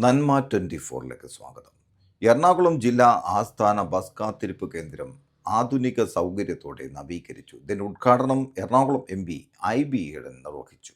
നന്മ 24ലേക്ക് സ്വാഗതം. എറണാകുളം ജില്ലാ ആസ്ഥാന ബസ് കാത്തിരിപ്പ് കേന്ദ്രം ആധുനിക സൗകര്യത്തോടെ നവീകരിച്ചു. ഇതിന്റെ ഉദ്ഘാടനം എറണാകുളം MP IB ഈഡൻ നിർവഹിച്ചു.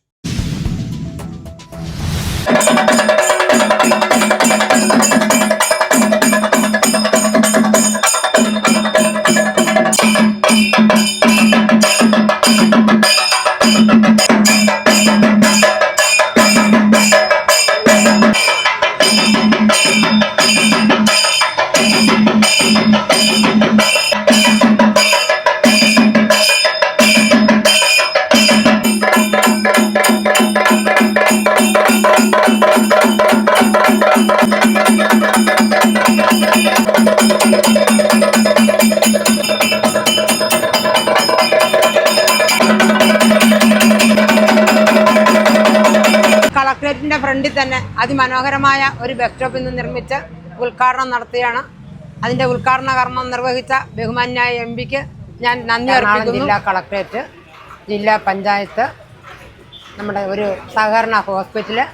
കളക്ടറേറ്റിന്റെ ഫ്രണ്ടിൽ തന്നെ അതിമനോഹരമായ ഒരു ബസ് സ്റ്റോപ്പ് ഇന്ന് നിർമ്മിച്ച് ഉദ്ഘാടനം നടത്തുകയാണ്. അതിന്റെ ഉദ്ഘാടന കർമ്മം നിർവഹിച്ച ബഹുമാന്യായ MPക്ക് ഞാൻ നന്ദി അർപ്പിക്കുന്നു. ജില്ലാ കളക്ടറേറ്റ്, ജില്ലാ പഞ്ചായത്ത്, നമ്മുടെ ഒരു സഹകരണ hospital,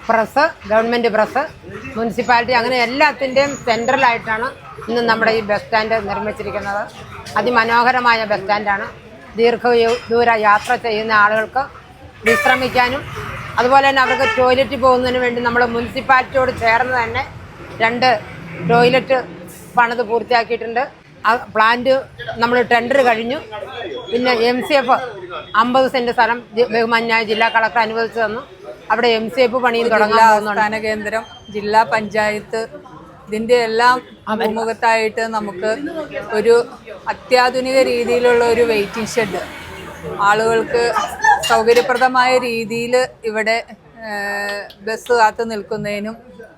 press, government press, municipality, അങ്ങനെ എല്ലാത്തിൻ്റെയും സെൻട്രലായിട്ടാണ് ഇന്ന് നമ്മുടെ ഈ ബസ് സ്റ്റാൻഡ് നിർമ്മിച്ചിരിക്കുന്നത്. അതിമനോഹരമായ ബസ് സ്റ്റാൻഡാണ്. ദീർഘദൂര യാത്ര ചെയ്യുന്ന ആളുകൾക്ക് വിശ്രമിക്കാനും അതുപോലെ തന്നെ അവർക്ക് ടോയ്ലറ്റിൽ പോകുന്നതിന് വേണ്ടി നമ്മൾ മുനിസിപ്പാലിറ്റിയോട് ചേർന്ന് തന്നെ 2 ടോയ്ലറ്റ് പണിത് പൂർത്തിയാക്കിയിട്ടുണ്ട്. ആ പ്ലാന്റ് നമ്മൾ ടെൻഡർ കഴിഞ്ഞു. പിന്നെ MCF 50 സെന്റ് സ്ഥലം ബഹുമാന്യായ ജില്ലാ കളക്ടർ അനുവദിച്ചു തന്നു. അവിടെ MCF പണിയിൽ തുടങ്ങാൻ ആസ്ഥാന കേന്ദ്രം, ജില്ലാ പഞ്ചായത്ത്, ഇതിൻ്റെ എല്ലാം അഭിമുഖത്തായിട്ട് നമുക്ക് ഒരു അത്യാധുനിക രീതിയിലുള്ള ഒരു വെയിറ്റിംഗ് ഷെഡ്, ആളുകൾക്ക് സൗകര്യപ്രദമായ രീതിയിൽ ഇവിടെ ബസ് കാത്തു നിൽക്കുന്നതിനും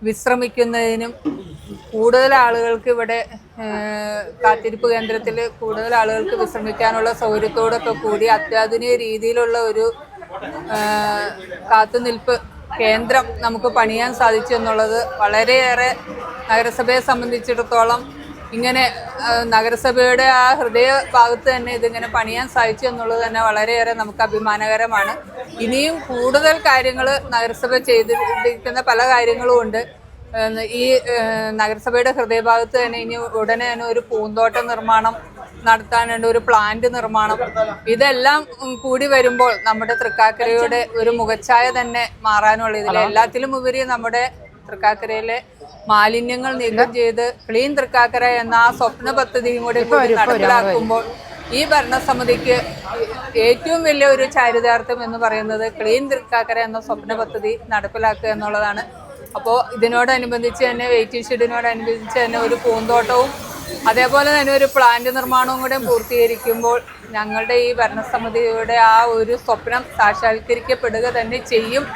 വിശ്രമിക്കുന്നതിനും, കൂടുതൽ ആളുകൾക്ക് ഇവിടെ കാത്തിരിപ്പ് കേന്ദ്രത്തിൽ കൂടുതൽ ആളുകൾക്ക് വിശ്രമിക്കാനുള്ള സൗകര്യത്തോടൊക്കെ കൂടി അത്യാധുനിക രീതിയിലുള്ള ഒരു കാത്തുനിൽപ്പ് കേന്ദ്രം നമുക്ക് പണിയാൻ സാധിച്ചു എന്നുള്ളത് വളരെയേറെ നഗരസഭയെ സംബന്ധിച്ചിടത്തോളം, ഇങ്ങനെ നഗരസഭയുടെ ആ ഹൃദയ ഭാഗത്ത് തന്നെ ഇതിങ്ങനെ പണിയാൻ സാധിച്ചു എന്നുള്ളത് തന്നെ വളരെയേറെ നമുക്ക് അഭിമാനകരമാണ്. ഇനിയും കൂടുതൽ കാര്യങ്ങൾ നഗരസഭ ചെയ്തിരിക്കുന്ന പല കാര്യങ്ങളും ഉണ്ട്. ഈ നഗരസഭയുടെ ഹൃദയഭാഗത്ത് തന്നെ ഇനി ഉടനെ തന്നെ ഒരു പൂന്തോട്ട നിർമ്മാണം നടത്താനുണ്ട്, ഒരു പ്ലാന്റ് നിർമ്മാണം. ഇതെല്ലാം കൂടി വരുമ്പോൾ നമ്മുടെ തൃക്കാക്കരയുടെ ഒരു മുഖച്ഛായ തന്നെ മാറാനുള്ള, ഇതിൽ എല്ലാത്തിലും ഉപരി നമ്മുടെ തൃക്കാക്കരയിലെ മാലിന്യങ്ങൾ നീക്കം ചെയ്ത് ക്ലീൻ തൃക്കാക്കര എന്ന ആ സ്വപ്ന പദ്ധതിയും കൂടി നടപ്പിലാക്കുമ്പോൾ ഈ ഭരണസമിതിക്ക് ഏറ്റവും വലിയ ഒരു ചാരിതാർത്ഥ്യം എന്ന് പറയുന്നത് ക്ലീൻ തൃക്കാക്കര എന്ന സ്വപ്ന പദ്ധതി നടപ്പിലാക്കുക എന്നുള്ളതാണ്. അപ്പോൾ ഇതിനോടനുബന്ധിച്ച് തന്നെ വെയിറ്റിംഗ് ഷെഡിനോടനുബന്ധിച്ച് തന്നെ ഒരു പൂന്തോട്ടവും അതേപോലെ തന്നെ ഒരു പ്ലാന്റ് നിർമ്മാണവും കൂടെ പൂർത്തീകരിക്കുമ്പോൾ ഞങ്ങളുടെ ഈ ഭരണസമിതിയുടെ ആ ഒരു സ്വപ്നം സാക്ഷാത്കരിക്കപ്പെടുക തന്നെ ചെയ്യും